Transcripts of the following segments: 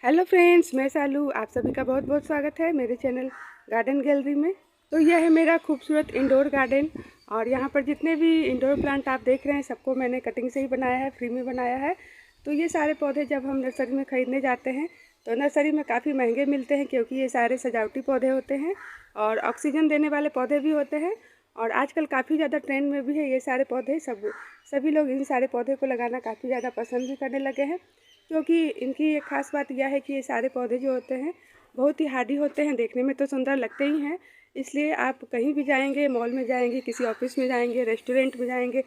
Hello friends, मैं सालू। आप सभी का बहुत बहुत स्वागत है मेरे चैनल गार्डन गैलरी में। तो यह है मेरा खूबसूरत इंडोर गार्डन और यहाँ पर जितने भी इंडोर प्लांट आप देख रहे हैं सबको मैंने कटिंग से ही बनाया है, फ्री में बनाया है। तो ये सारे पौधे जब हम नर्सरी में ख़रीदने जाते हैं तो नर्सरी में काफ़ी महंगे मिलते हैं, क्योंकि ये सारे सजावटी पौधे होते हैं और ऑक्सीजन देने वाले पौधे भी होते हैं। और आजकल काफ़ी ज़्यादा ट्रेंड में भी है ये सारे पौधे। सभी लोग इन सारे पौधे को लगाना काफ़ी ज़्यादा पसंद भी करने लगे हैं, क्योंकि इनकी एक ख़ास बात यह है कि ये सारे पौधे जो होते हैं बहुत ही हार्डी होते हैं, देखने में तो सुंदर लगते ही हैं। इसलिए आप कहीं भी जाएंगे, मॉल में जाएंगे, किसी ऑफिस में जाएंगे, रेस्टोरेंट में जाएंगे,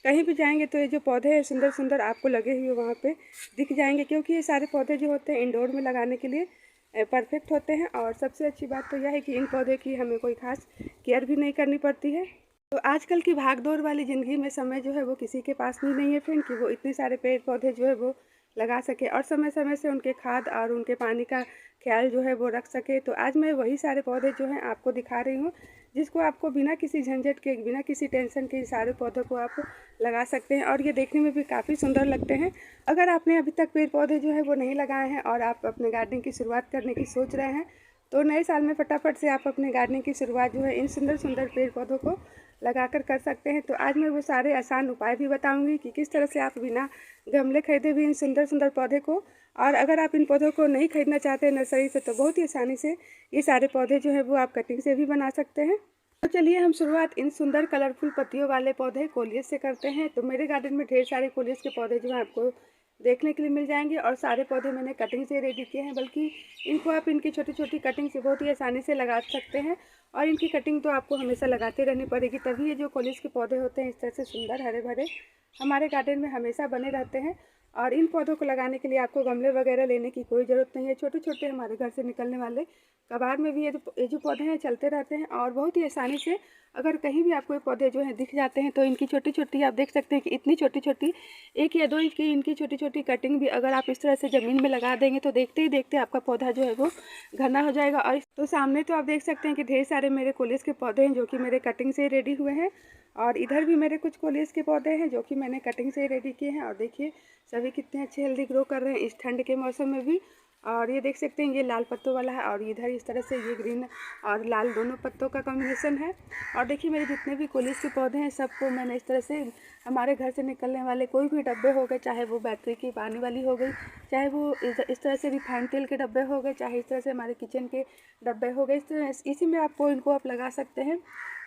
कहीं भी जाएंगे तो ये जो पौधे हैं सुंदर सुंदर आपको लगे हुए वहाँ पे दिख जाएंगे, क्योंकि ये सारे पौधे जो होते हैं इंडोर में लगाने के लिए परफेक्ट होते हैं। और सबसे अच्छी बात तो यह है कि इन पौधे की हमें कोई ख़ास केयर भी नहीं करनी पड़ती है। तो आजकल की भागदौड़ वाली ज़िंदगी में समय जो है वो किसी के पास भी नहीं है फ्रेंड, कि वो इतने सारे पेड़ पौधे जो है वो लगा सके और समय समय से उनके खाद और उनके पानी का ख्याल जो है वो रख सके। तो आज मैं वही सारे पौधे जो हैं आपको दिखा रही हूँ, जिसको आपको बिना किसी झंझट के, बिना किसी टेंशन के सारे पौधों को आप लगा सकते हैं और ये देखने में भी काफ़ी सुंदर लगते हैं। अगर आपने अभी तक पेड़ पौधे जो है वो नहीं लगाए हैं और आप अपने गार्डनिंग की शुरुआत करने की सोच रहे हैं, तो नए साल में फटाफट से आप अपने गार्डनिंग की शुरुआत जो है इन सुंदर सुंदर पेड़ पौधों को लगाकर कर सकते हैं। तो आज मैं वो सारे आसान उपाय भी बताऊंगी कि किस तरह से आप बिना गमले खरीदे भी इन सुंदर सुंदर पौधे को, और अगर आप इन पौधों को नहीं खरीदना चाहते नर्सरी से, तो बहुत ही आसानी से ये सारे पौधे जो है वो आप कटिंग से भी बना सकते हैं। तो चलिए हम शुरुआत इन सुंदर कलरफुल पत्तियों वाले पौधे कोलियस से करते हैं। तो मेरे गार्डन में ढेर सारे कोलियस के पौधे जो हैं आपको देखने के लिए मिल जाएंगे और सारे पौधे मैंने कटिंग से रेडी किए हैं, बल्कि इनको आप इनकी छोटी छोटी कटिंग से बहुत ही आसानी से लगा सकते हैं। और इनकी कटिंग तो आपको हमेशा लगाते रहनी पड़ेगी, तभी ये जो कोलियस के पौधे होते हैं इस तरह से सुंदर हरे भरे हमारे गार्डन में हमेशा बने रहते हैं। और इन पौधों को लगाने के लिए आपको गमले वगैरह लेने की कोई ज़रूरत नहीं है। छोटे छोटे हमारे घर से निकलने वाले कबाड़ में भी ये जो पौधे हैं चलते रहते हैं और बहुत ही आसानी से अगर कहीं भी आपको ये पौधे जो हैं दिख जाते हैं तो इनकी छोटी छोटी, आप देख सकते हैं कि इतनी छोटी छोटी 1 या 2 इंच की इनकी छोटी छोटी कटिंग भी अगर आप इस तरह से ज़मीन में लगा देंगे तो देखते ही देखते आपका पौधा जो है वो घना हो जाएगा। और तो सामने तो आप देख सकते हैं कि ढेर सारे मेरे कोलियस के पौधे हैं जो कि मेरे कटिंग से रेडी हुए हैं, और इधर भी मेरे कुछ कोलियस के पौधे हैं जो कि मैंने कटिंग से रेडी किए हैं। और देखिए सभी कितने अच्छे हेल्दी ग्रो कर रहे हैं इस ठंड के मौसम में भी। और ये देख सकते हैं ये लाल पत्तों वाला है और इधर इस तरह से ये ग्रीन और लाल दोनों पत्तों का कॉम्बिनेशन है। और देखिए मेरे जितने भी कोलियस के पौधे हैं सबको मैंने इस तरह से हमारे घर से निकलने वाले कोई भी डब्बे हो गए, चाहे वो बैटरी की पानी वाली हो गई, चाहे वो इस तरह से रिफाइंड तेल के डब्बे हो गए, चाहे इस तरह से हमारे किचन के डब्बे हो गए, इस तरह इसी में आपको इनको आप लगा सकते हैं।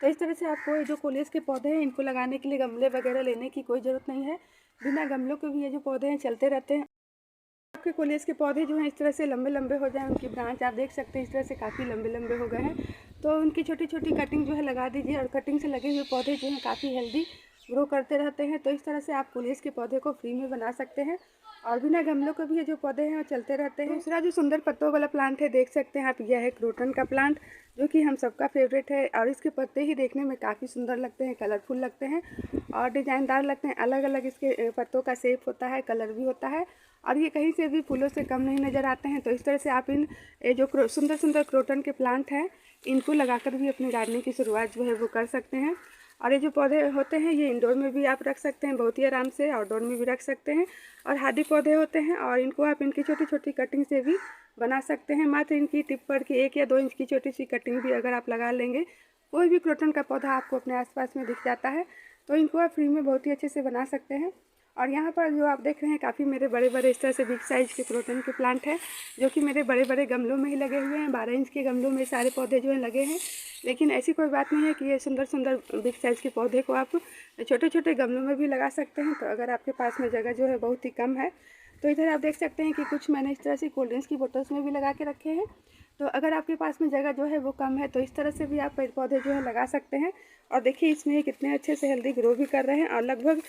तो इस तरह से आपको ये जो कोलियस के पौधे हैं इनको लगाने के लिए गमले वगैरह लेने की कोई ज़रूरत नहीं है। बिना गमलों के भी ये जो पौधे हैं चलते रहते हैं। आपके कोलियस के पौधे जो हैं इस तरह से लंबे लंबे हो जाएं, उनकी ब्रांच आप देख सकते हैं इस तरह से काफ़ी लंबे लंबे हो गए हैं, तो उनकी छोटी छोटी कटिंग जो है लगा दीजिए। और कटिंग से लगे हुए पौधे जो हैं काफ़ी हेल्दी ग्रो करते रहते हैं। तो इस तरह से आप कोलियस के पौधे को फ्री में बना सकते हैं और बिना गमलों के भी ये जो पौधे हैं वो चलते रहते हैं। दूसरा जो सुंदर पत्तों वाला प्लांट है देख सकते हैं आप, यह है क्रोटन का प्लांट, जो कि हम सबका फेवरेट है। और इसके पत्ते ही देखने में काफ़ी सुंदर लगते हैं, कलरफुल लगते हैं और डिज़ाइनदार लगते हैं। अलग अलग इसके पत्तों का शेप होता है, कलर भी होता है, और ये कहीं से भी फूलों से कम नहीं नज़र आते हैं। तो इस तरह से आप इन जो सुंदर सुंदर क्रोटन के प्लांट हैं इनको लगाकर भी अपनी गार्डनिंग की शुरुआत जो है वो कर सकते हैं। और ये जो पौधे होते हैं ये इंडोर में भी आप रख सकते हैं बहुत ही आराम से, आउटडोर में भी रख सकते हैं, और हार्डी पौधे होते हैं और इनको आप इनकी छोटी छोटी कटिंग से भी बना सकते हैं। मात्र इनकी टिप पर की 1 या 2 इंच की छोटी सी कटिंग भी अगर आप लगा लेंगे, कोई भी क्रोटन का पौधा आपको अपने आसपास में दिख जाता है, तो इनको आप फ्री में बहुत ही अच्छे से बना सकते हैं। और यहाँ पर जो आप देख रहे हैं काफ़ी मेरे बड़े बड़े इस तरह से बिग साइज़ के क्रोटन के प्लांट हैं, जो कि मेरे बड़े बड़े गमलों में ही लगे हुए हैं। 12 इंच के गमलों में सारे पौधे जो हैं लगे हैं। लेकिन ऐसी कोई बात नहीं है कि ये सुंदर सुंदर बिग साइज़ के पौधे को आप छोटे छोटे गमलों में भी लगा सकते हैं। तो अगर आपके पास में जगह जो है बहुत ही कम है, तो इधर आप देख सकते हैं कि कुछ मैंने इस तरह से कोल्ड ड्रिंक्स की बोतल्स में भी लगा के रखे हैं। तो अगर आपके पास में जगह जो है वो कम है तो इस तरह से भी आप पेड़ पौधे जो है लगा सकते हैं। और देखिए इसमें ये कितने अच्छे से हेल्दी ग्रो भी कर रहे हैं और लगभग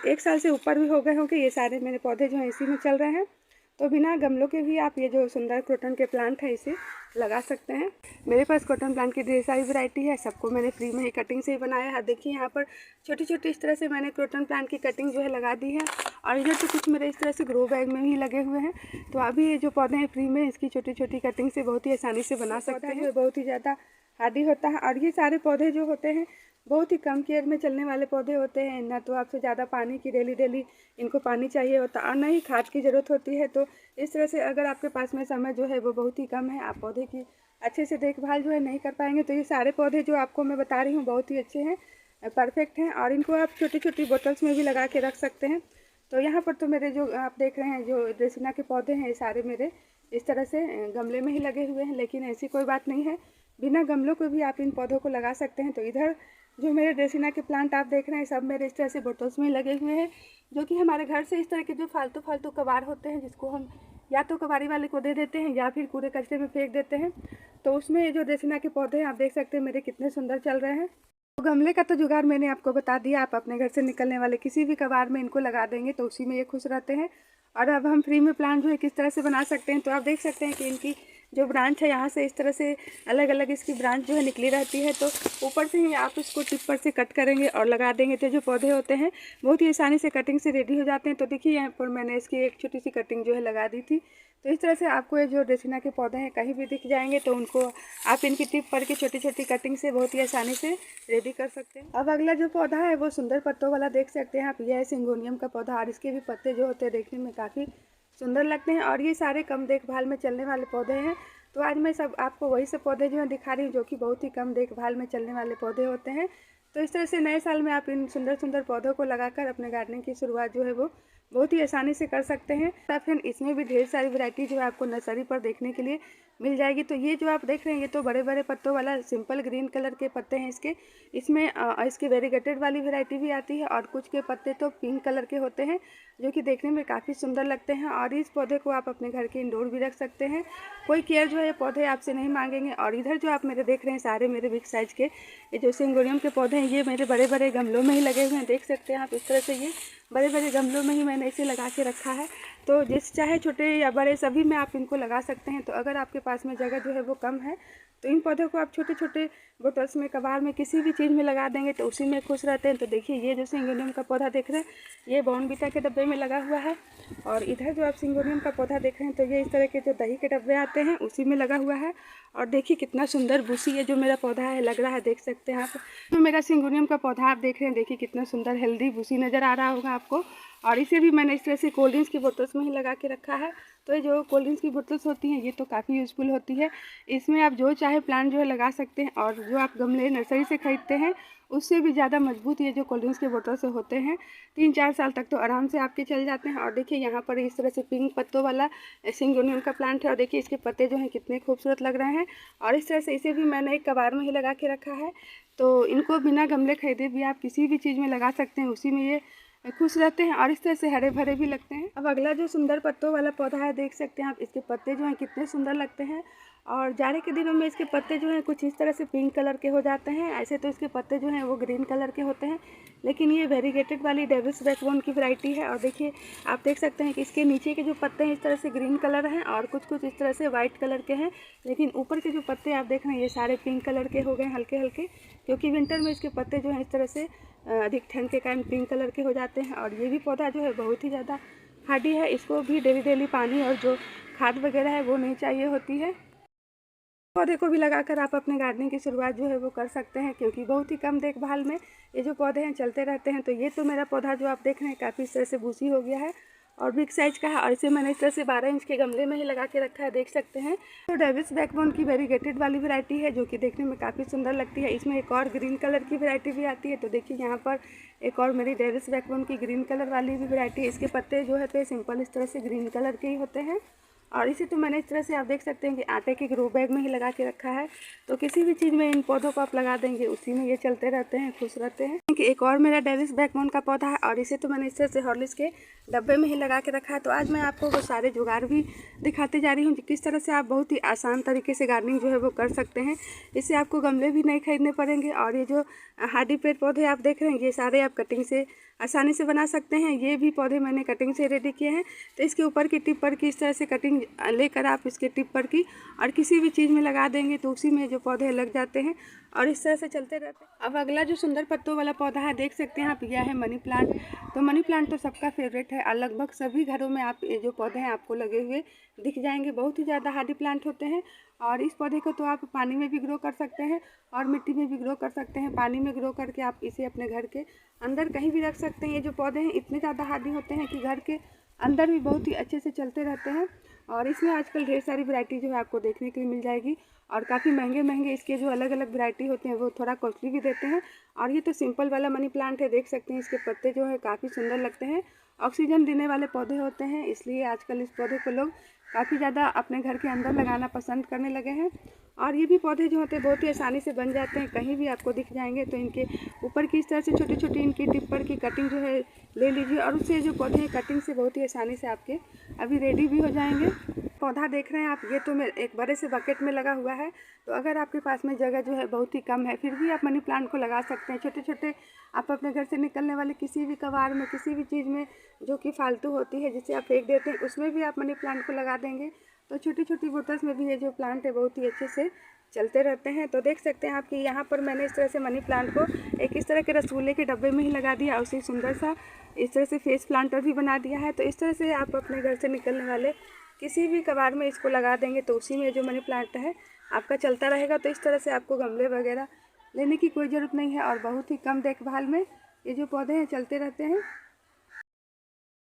1 साल से ऊपर भी हो गए होंगे ये सारे मेरे पौधे जो हैं इसी में चल रहे हैं। तो बिना गमलों के भी आप ये जो सुंदर क्रोटन के प्लांट हैं इसे लगा सकते हैं। मेरे पास क्रोटन प्लांट की ढेर सारी वैरायटी है, सबको मैंने फ्री में ही कटिंग से ही बनाया है। देखिए यहाँ पर छोटी छोटी इस तरह से मैंने क्रोटन प्लांट की कटिंग जो है लगा दी है, और इधर तो कुछ मेरे इस तरह से ग्रो बैग में ही लगे हुए हैं। तो अभी ये जो पौधे हैं फ्री में इसकी छोटी छोटी कटिंग से बहुत ही आसानी से बना सकते हैं। बहुत ही ज़्यादा हार्डी होता है और ये सारे पौधे जो होते हैं बहुत ही कम केयर में चलने वाले पौधे होते हैं। ना तो आपसे ज़्यादा पानी की डेली इनको पानी चाहिए होता और ना ही खाद की ज़रूरत होती है। तो इस तरह से अगर आपके पास में समय जो है वो बहुत ही कम है, आप पौधे की अच्छे से देखभाल जो है नहीं कर पाएंगे। तो ये सारे पौधे जो आपको मैं बता रही हूँ बहुत ही अच्छे हैं, परफेक्ट हैं और इनको आप छोटी छोटी बोतल्स में भी लगा के रख सकते हैं। तो यहाँ पर तो मेरे जो आप देख रहे हैं जो ड्रेसिना के पौधे हैं, ये सारे मेरे इस तरह से गमले में ही लगे हुए हैं। लेकिन ऐसी कोई बात नहीं है, बिना गमलों को भी आप इन पौधों को लगा सकते हैं। तो इधर जो मेरे ड्रेसिना के प्लांट आप देख रहे हैं सब मेरे इस तरह से बोतल्स में लगे हुए हैं, जो कि हमारे घर से इस तरह के जो फालतू कबाड़ होते हैं, जिसको हम या तो कबाड़ी वाले को दे देते हैं या फिर कूड़े कचरे में फेंक देते हैं। तो उसमें जो ड्रेसिना के पौधे हैं आप देख सकते हैं मेरे कितने सुंदर चल रहे हैं। तो गमले का तो जुगाड़ मैंने आपको बता दिया, आप अपने घर से निकलने वाले किसी भी कबाड़ में इनको लगा देंगे तो उसी में ये खुश रहते हैं। और अब हम फ्री में प्लांट जो है किस तरह से बना सकते हैं, तो आप देख सकते हैं कि इनकी जो ब्रांच है यहाँ से इस तरह से अलग अलग इसकी ब्रांच जो है निकली रहती है। तो ऊपर से ही आप इसको टिप पर से कट करेंगे और लगा देंगे तो जो पौधे होते हैं बहुत ही आसानी से कटिंग से रेडी हो जाते हैं। तो देखिए यहाँ पर मैंने इसकी एक छोटी सी कटिंग जो है लगा दी थी। तो इस तरह से आपको ये जो ड्रेसिना के पौधे हैं कहीं भी दिख जाएंगे तो उनको आप इनकी टिप पर के छोटी छोटी कटिंग से बहुत ही आसानी से रेडी कर सकते हैं। अब अगला जो पौधा है वो सुंदर पत्तों वाला देख सकते हैं आप, यह है सिंगोनियम का पौधा और इसके भी पत्ते जो होते हैं देखने में काफ़ी सुंदर लगते हैं और ये सारे कम देखभाल में चलने वाले पौधे हैं। तो आज मैं सब आपको वही सब पौधे जो है दिखा रही हूँ जो कि बहुत ही कम देखभाल में चलने वाले पौधे होते हैं। तो इस तरह से नए साल में आप इन सुंदर सुंदर पौधों को लगाकर अपने गार्डनिंग की शुरुआत जो है वो बहुत ही आसानी से कर सकते हैं। फिर इसमें भी ढेर सारी वैरायटी जो है आपको नर्सरी पर देखने के लिए मिल जाएगी। तो ये जो आप देख रहे हैं ये तो बड़े बड़े पत्तों वाला सिंपल ग्रीन कलर के पत्ते हैं इसके। इसमें इसके वेरीगेटेड वाली वैरायटी भी आती है और कुछ के पत्ते तो पिंक कलर के होते हैं जो कि देखने में काफ़ी सुंदर लगते हैं। और इस पौधे को आप अपने घर के इंडोर भी रख सकते हैं, कोई केयर जो है ये पौधे आपसे नहीं मांगेंगे। और इधर जो आप मेरे देख रहे हैं सारे मेरे बिग साइज के ये जो सिंगोनियम के पौधे हैं ये मेरे बड़े बड़े गमलों में ही लगे हुए हैं। देख सकते हैं आप इस तरह से ये बड़े बड़े गमलों में ही मैंने इसे लगा के रखा है। तो जिस चाहे छोटे या बड़े सभी में आप इनको लगा सकते हैं। तो अगर आपके पास में जगह जो है वो कम है तो इन पौधों को आप छोटे छोटे बोतल्स में कबाड़ में किसी भी चीज़ में लगा देंगे तो उसी में खुश रहते हैं। तो देखिए ये जो सिंगोनियम का पौधा देख रहे हैं ये बॉर्नविटा के डब्बे में लगा हुआ है और इधर जो आप सिंगोनियम का पौधा देख रहे हैं तो ये इस तरह के जो दही के डब्बे आते हैं उसी में लगा हुआ है। और देखिए कितना सुंदर बूसी है जो मेरा पौधा है लग रहा है, देख सकते हैं आप। तो मेरा सिंगोनियम का पौधा आप देख रहे हैं, देखिए कितना सुंदर हेल्दी बूसी नज़र आ रहा होगा आपको। और इसे भी मैंने इस तरह से कोल्ड ड्रिंक्स की बोतल्स में ही लगा के रखा है। तो ये जो कोल्ड ड्रिंक्स की बोतल्स होती हैं ये तो काफ़ी यूज़फुल होती है, इसमें आप जो चाहे प्लांट जो है लगा सकते हैं। और जो आप गमले नर्सरी से खरीदते हैं उससे भी ज़्यादा मजबूत ये जो कोल्ड ड्रिंक्स के बोतल से होते हैं, 3-4 साल तक तो आराम से आपके चल जाते हैं। और देखिए यहाँ पर इस तरह से पिंक पत्तों वाला सिंगोनियम का प्लांट है और देखिए इसके पत्ते जो हैं कितने खूबसूरत लग रहे हैं। और इस तरह से इसे भी मैंने एक कबाड़ में ही लगा के रखा है। तो इनको बिना गमले खरीदे भी आप किसी भी चीज़ में लगा सकते हैं, उसी में ये खुश रहते हैं और इस तरह से हरे भरे भी लगते हैं। अब अगला जो सुंदर पत्तों वाला पौधा है देख सकते हैं आप, इसके पत्ते जो हैं कितने सुंदर लगते हैं। और जाड़े के दिनों में इसके पत्ते जो हैं कुछ इस तरह से पिंक कलर के हो जाते हैं, ऐसे तो इसके पत्ते जो हैं वो ग्रीन कलर के होते हैं। लेकिन ये वेरीगेटेड वाली डेविस बैकबोन की वैरायटी है। और देखिए आप देख सकते हैं कि इसके नीचे के जो पत्ते हैं इस तरह से ग्रीन कलर हैं और कुछ कुछ इस तरह से वाइट कलर के हैं। लेकिन ऊपर के जो पत्ते आप देख रहे हैं ये सारे पिंक कलर के हो गए हल्के हल्के, क्योंकि विंटर में इसके पत्ते जो हैं इस तरह से अधिक ठंड के कारण पिंक कलर के हो जाते हैं। और ये भी पौधा जो है बहुत ही ज़्यादा हार्डी है, इसको भी डेली पानी और जो खाद वगैरह है वो नहीं चाहिए होती है। पौधे को भी लगाकर आप अपने गार्डनिंग की शुरुआत जो है वो कर सकते हैं, क्योंकि बहुत ही कम देखभाल में ये जो पौधे हैं चलते रहते हैं। तो ये तो मेरा पौधा जो आप देख रहे हैं काफ़ी इस तरह से बूसी हो गया है और बिग साइज का है और इसे मैंने इस तरह से 12 इंच के गमले में ही लगा के रखा है, देख सकते हैं। तो डेविस बैकबोन की वेरीगेटेड वाली वैरायटी है जो कि देखने में काफ़ी सुंदर लगती है। इसमें एक और ग्रीन कलर की वैरायटी भी आती है। तो देखिए यहाँ पर एक और मेरी डेविस बैकबोन की ग्रीन कलर वाली भी वैरायटी है। इसके पत्ते जो है तो सिंपल इस तरह से ग्रीन कलर के ही होते हैं। और इसे तो मैंने इस तरह से आप देख सकते हैं कि आटे के ग्रो बैग में ही लगा के रखा है। तो किसी भी चीज़ में इन पौधों को आप लगा देंगे उसी में ये चलते रहते हैं, खुश रहते हैं। कि एक और मेरा डेविस बैकबोन का पौधा है और इसे तो मैंने इस तरह से हॉर्लिक्स के डब्बे में ही लगा के रखा है। तो आज मैं आपको वो सारे जुगाड़ भी दिखाते जा रही हूँ किस तरह से आप बहुत ही आसान तरीके से गार्डनिंग जो है वो कर सकते हैं। इससे आपको गमले भी नहीं खरीदने पड़ेंगे और ये जो हार्डी पेड़ पौधे आप देख रहे हैं ये सारे आप कटिंग से आसानी से बना सकते हैं। ये भी पौधे मैंने कटिंग से रेडी किए हैं। तो इसके ऊपर की टिप पर की इस तरह से कटिंग लेकर आप इसके टिप पर की और किसी भी चीज़ में लगा देंगे तो उसी में जो पौधे लग जाते हैं और इस तरह से चलते रहते हैं। अब अगला जो सुंदर पत्तों वाला पौधा है, देख सकते हैं आप, यह है मनी प्लांट। तो मनी प्लांट तो सबका फेवरेट है और लगभग सभी घरों में आप ये जो पौधे हैं आपको लगे हुए दिख जाएंगे। बहुत ही ज़्यादा हार्डी प्लांट होते हैं और इस पौधे को तो आप पानी में भी ग्रो कर सकते हैं और मिट्टी में भी ग्रो कर सकते हैं। पानी में ग्रो करके आप इसे अपने घर के अंदर कहीं भी रख सकते हैं। ये जो पौधे हैं इतने ज़्यादा हार्डी होते हैं कि घर के अंदर भी बहुत ही अच्छे से चलते रहते हैं और इसमें आजकल ढेर सारी वैरायटी जो है आपको देखने के लिए मिल जाएगी और काफ़ी महंगे महंगे इसके जो अलग अलग वैरायटी होते हैं वो थोड़ा कॉस्टली भी देते हैं। और ये तो सिंपल वाला मनी प्लांट है, देख सकते हैं इसके पत्ते जो है काफ़ी सुंदर लगते हैं। ऑक्सीजन देने वाले पौधे होते हैं, इसलिए आजकल इस पौधे को लोग काफ़ी ज़्यादा अपने घर के अंदर लगाना पसंद करने लगे हैं। और ये भी पौधे जो होते हैं बहुत ही आसानी से बन जाते हैं, कहीं भी आपको दिख जाएंगे। तो इनके ऊपर की इस तरह से छोटी छोटी इनकी टिप पर की कटिंग जो है ले लीजिए और उससे जो पौधे हैं कटिंग से बहुत ही आसानी से आपके अभी रेडी भी हो जाएंगे। पौधा देख रहे हैं आप, ये तो एक बड़े से बकेट में लगा हुआ है। तो अगर आपके पास में जगह जो है बहुत ही कम है, फिर भी आप मनी प्लांट को लगा सकते हैं। छोटे छोटे आप अपने घर से निकलने वाले किसी भी कबाड़ में, किसी भी चीज़ में जो कि फालतू होती है जिसे आप फेंक देते हैं, उसमें भी आप मनी प्लांट को लगा देंगे तो छोटी छोटी बोतल्स में भी ये जो प्लांट है बहुत ही अच्छे से चलते रहते हैं। तो देख सकते हैं आप कि यहाँ पर मैंने इस तरह से मनी प्लांट को एक इस तरह के रसगुल्ले के डब्बे में ही लगा दिया और उसी सुंदर सा इस तरह से फेस प्लांटर भी बना दिया है। तो इस तरह से आप अपने घर से निकलने वाले किसी भी कबाड़ में इसको लगा देंगे तो उसी में जो मनी प्लांट है आपका चलता रहेगा। तो इस तरह से आपको गमले वगैरह लेने की कोई ज़रूरत नहीं है और बहुत ही कम देखभाल में ये जो पौधे हैं चलते रहते हैं।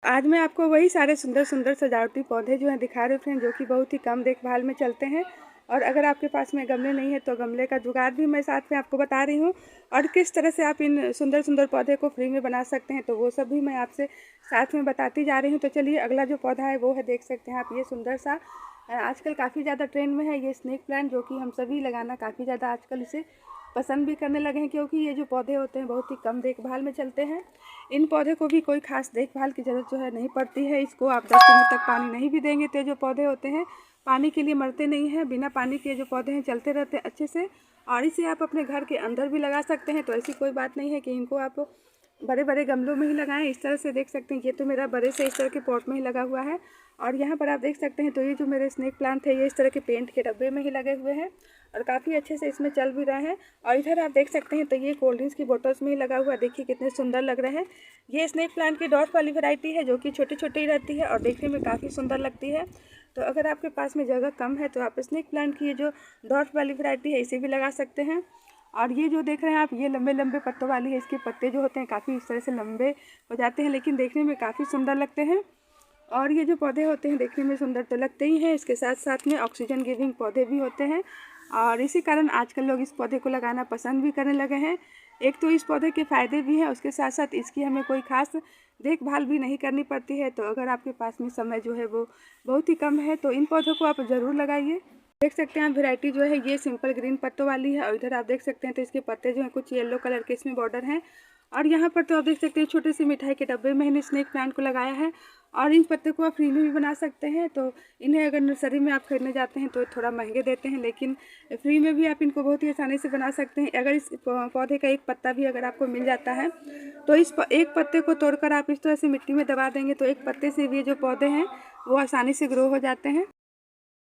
आज मैं आपको वही सारे सुंदर सुंदर सजावटी पौधे जो हैं दिखा रहे हैं जो कि बहुत ही कम देखभाल में चलते हैं। और अगर आपके पास में गमले नहीं है तो गमले का जुगाड़ भी मैं साथ में आपको बता रही हूँ और किस तरह से आप इन सुंदर सुंदर पौधे को फ्री में बना सकते हैं तो वो सब भी मैं आपसे साथ में बताती जा रही हूँ। तो चलिए अगला जो पौधा है वो है, देख सकते हैं आप, ये सुंदर सा आजकल काफ़ी ज़्यादा ट्रेंड में है ये स्नेक प्लांट, जो कि हम सभी लगाना काफ़ी ज़्यादा आजकल इसे पसंद भी करने लगे हैं क्योंकि ये जो पौधे होते हैं बहुत ही कम देखभाल में चलते हैं। इन पौधे को भी कोई खास देखभाल की ज़रूरत जो है नहीं पड़ती है। इसको आप 10 दिनों तक पानी नहीं भी देंगे तो जो पौधे होते हैं पानी के लिए मरते नहीं हैं। बिना पानी के जो पौधे हैं चलते रहते हैं अच्छे से और इसे आप अपने घर के अंदर भी लगा सकते हैं। तो ऐसी कोई बात नहीं है कि इनको आप बड़े बड़े गमलों में ही लगाएं। इस तरह से देख सकते हैं ये तो मेरा बड़े से इस तरह के पॉट में ही लगा हुआ है और यहाँ पर आप देख सकते हैं तो ये जो मेरे स्नेक प्लांट है ये इस तरह के पेंट के डब्बे में ही लगे हुए हैं और काफ़ी अच्छे से इसमें चल भी रहे हैं। और इधर आप देख सकते हैं तो ये कोल्ड ड्रिंक्स की बोतल्स में ही लगा हुआ है, देखिए कितने सुंदर लग रहे हैं। ये स्नेक प्लांट की डॉट वाली वैरायटी है जो कि छोटी छोटी रहती है और देखने में काफ़ी सुंदर लगती है। तो अगर आपके पास में जगह कम है तो आप स्नेक प्लांट की ये जो डॉट वाली वैरायटी है इसे भी लगा सकते हैं। और ये जो देख रहे हैं आप ये लंबे लंबे पत्तों वाली है, इसके पत्ते जो होते हैं काफ़ी इस तरह से लंबे हो जाते हैं लेकिन देखने में काफ़ी सुंदर लगते हैं। और ये जो पौधे होते हैं देखने में सुंदर तो लगते ही हैं, इसके साथ साथ में ऑक्सीजन गिविंग पौधे भी होते हैं और इसी कारण आजकल लोग इस पौधे को लगाना पसंद भी करने लगे हैं। एक तो इस पौधे के फ़ायदे भी हैं, उसके साथ साथ इसकी हमें कोई खास देखभाल भी नहीं करनी पड़ती है। तो अगर आपके पास में समय जो है वो बहुत ही कम है तो इन पौधों को आप ज़रूर लगाइए। देख सकते हैं आप वैरायटी जो है ये सिंपल ग्रीन पत्तों वाली है और इधर आप देख सकते हैं तो इसके पत्ते जो हैं कुछ येलो कलर के इसमें बॉर्डर हैं। और यहाँ पर तो आप देख सकते हैं छोटे से मिठाई के डब्बे में मैंने स्नेक प्लांट को लगाया है और इन पत्ते को आप फ्री में भी बना सकते हैं। तो इन्हें अगर नर्सरी में आप खरीदने जाते हैं तो थोड़ा महंगे देते हैं लेकिन फ्री में भी आप इनको बहुत ही आसानी से बना सकते हैं। अगर इस पौधे का एक पत्ता भी अगर आपको मिल जाता है तो इस एक पत्ते को तोड़कर आप इस तरह से मिट्टी में दबा देंगे तो एक पत्ते से भी जो पौधे हैं वो आसानी से ग्रो हो जाते हैं।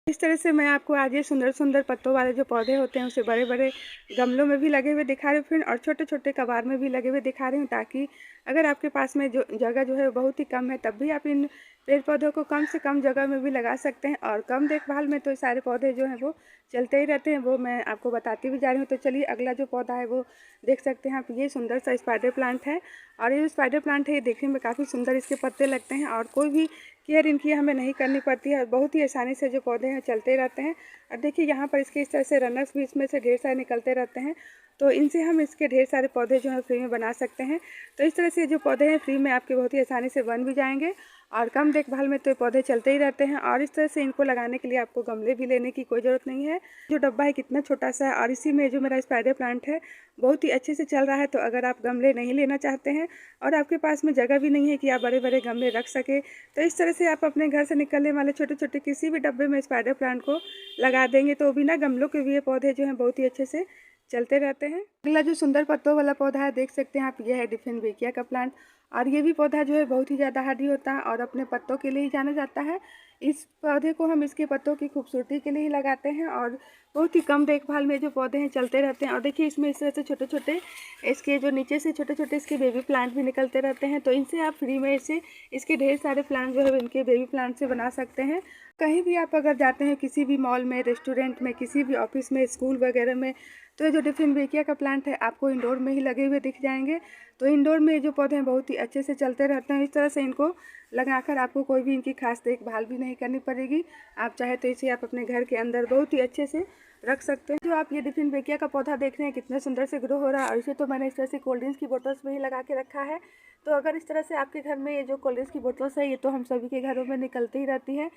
इस तरह से मैं आपको आज ये सुंदर सुंदर पत्तों वाले जो पौधे होते हैं उसे बड़े बड़े गमलों में भी लगे हुए दिखा रही हूँ फ्रेंड और छोटे छोटे कबाड़ में भी लगे हुए दिखा रही हूँ ताकि अगर आपके पास में जो जगह जो है बहुत ही कम है तब भी आप इन पेड़ पौधों को कम से कम जगह में भी लगा सकते हैं। और कम देखभाल में तो ये सारे पौधे जो हैं वो चलते ही रहते हैं, वो मैं आपको बताती भी जा रही हूँ। तो चलिए अगला जो पौधा है वो देख सकते हैं आप, ये सुंदर सा स्पाइडर प्लांट है और ये जो स्पाइडर प्लांट है ये देखने में काफ़ी सुंदर इसके पत्ते लगते हैं और कोई भी केयर इनकी हमें नहीं करनी पड़ती है और बहुत ही आसानी से जो पौधे हैं चलते रहते हैं। और देखिए यहाँ पर इसके इस तरह से रनर्स भी इसमें से ढेर सारे निकलते रहते हैं तो इनसे हम इसके ढेर सारे पौधे जो हैं फ्री में बना सकते हैं। तो इस तरह से जो पौधे हैं फ्री में आपके बहुत ही आसानी से बन भी जाएंगे और कम देखभाल में तो ये पौधे चलते ही रहते हैं। और इस तरह से इनको लगाने के लिए आपको गमले भी लेने की कोई ज़रूरत नहीं है। जो डब्बा है कितना छोटा सा है और इसी में जो मेरा स्पाइडर प्लांट है बहुत ही अच्छे से चल रहा है। तो अगर आप गमले नहीं लेना चाहते हैं और आपके पास में जगह भी नहीं है कि आप बड़े बड़े गमले रख सके तो इस तरह से आप अपने घर से निकलने वाले छोटे छोटे किसी भी डब्बे में स्पाइडर प्लांट को लगा देंगे तो बिना गमलों के भी ये पौधे जो हैं बहुत ही अच्छे से चलते रहते हैं। अगला जो सुंदर पत्तों वाला पौधा है देख सकते हैं आप, यह है डिफेनबेकिया का प्लांट और ये भी पौधा जो है बहुत ही ज़्यादा हार्डी होता है और अपने पत्तों के लिए ही जाना जाता है। इस पौधे को हम इसके पत्तों की खूबसूरती के लिए ही लगाते हैं और बहुत ही कम देखभाल में जो पौधे हैं चलते रहते हैं। और देखिए इसमें इस तरह से छोटे छोटे इसके जो नीचे से छोटे छोटे इसके बेबी प्लांट भी निकलते रहते हैं। तो इनसे आप फ्री में इसके ढेर सारे प्लांट जो है इनके बेबी प्लांट से बना सकते हैं। कहीं भी आप अगर जाते हैं, किसी भी मॉल में, रेस्टोरेंट में, किसी भी ऑफिस में, स्कूल वगैरह में, तो ये जो डिफिनबेकिया का प्लांट है आपको इंडोर में ही लगे हुए दिख जाएंगे। तो इंडोर में जो पौधे हैं बहुत ही अच्छे से चलते रहते हैं। इस तरह से इनको लगाकर आपको कोई भी इनकी खास देखभाल भी नहीं करनी पड़ेगी। आप चाहे तो इसे आप अपने घर के अंदर बहुत ही अच्छे से रख सकते हैं। जो आप ये डिफिनबेकिया का पौधा देख रहे हैं कितने सुंदर से ग्रो हो रहा है। और इसे तो मैंने इस तरह से कोल्ड ड्रिंक्स की बोतल्स में ही लगा के रखा है। तो अगर इस तरह से आपके घर में ये जो कोल्ड ड्रिंक्स की बोतल्स है, ये तो हम सभी के घरों में निकलती ही रहती है।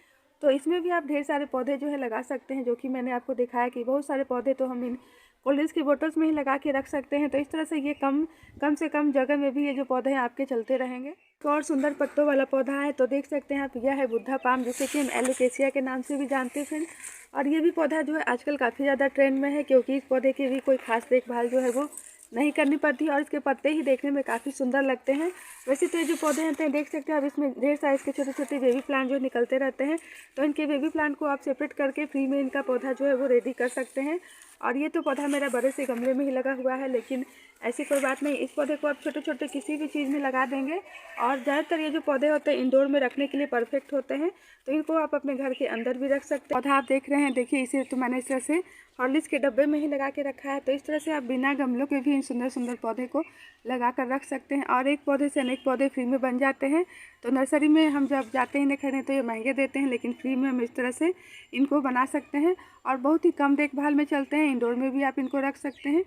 तो इसमें भी आप ढेर सारे पौधे जो है लगा सकते हैं, जो कि मैंने आपको दिखाया कि बहुत सारे पौधे तो हम इन कोल्ड ड्रिंक्स की बोतल्स में ही लगा के रख सकते हैं। तो इस तरह से ये कम से कम जगह में भी ये जो पौधे हैं आपके चलते रहेंगे। एक और सुंदर पत्तों वाला पौधा है, तो देख सकते हैं आप, यह है बुद्धा पाम, जिसे कि हम एलोकेशिया के नाम से भी जानते हैं फ्रेंड। और ये भी पौधा जो है आजकल काफ़ी ज़्यादा ट्रेंड में है, क्योंकि इस पौधे की भी कोई खास देखभाल जो है वो नहीं करनी पड़ती और इसके पत्ते ही देखने में काफ़ी सुंदर लगते हैं। वैसे तो ये जो पौधे हैं देख सकते हैं आप, इसमें ढेर सारे इसके छोटे छोटे बेबी प्लांट जो निकलते रहते हैं। तो इनके बेबी प्लांट को आप सेपरेट करके फ्री में इनका पौधा जो है वो रेडी कर सकते हैं। और ये तो पौधा मेरा बड़े से गमले में ही लगा हुआ है, लेकिन ऐसी कोई बात नहीं, इस पौधे को आप छोटे छोटे किसी भी चीज़ में लगा देंगे। और ज़्यादातर ये जो पौधे होते हैं इंडोर में रखने के लिए परफेक्ट होते हैं। तो इनको आप अपने घर के अंदर भी रख सकते हैं। पौधा आप देख रहे हैं, देखिए इसे तो मैंने इस तरह से हॉर्लिक्स के डब्बे में ही लगा के रखा है। तो इस तरह से आप बिना गमलों के भी इन सुंदर सुंदर पौधे को लगा कर रख सकते हैं। और एक पौधे से अनेक पौधे फ्री में बन जाते हैं। तो नर्सरी में हम जब जाते हैं इन्हें खरीदने तो ये महंगे देते हैं, लेकिन फ्री में हम इस तरह से इनको बना सकते हैं और बहुत ही कम देखभाल में चलते हैं। इंडोर में भी आप इनको रख सकते हैं।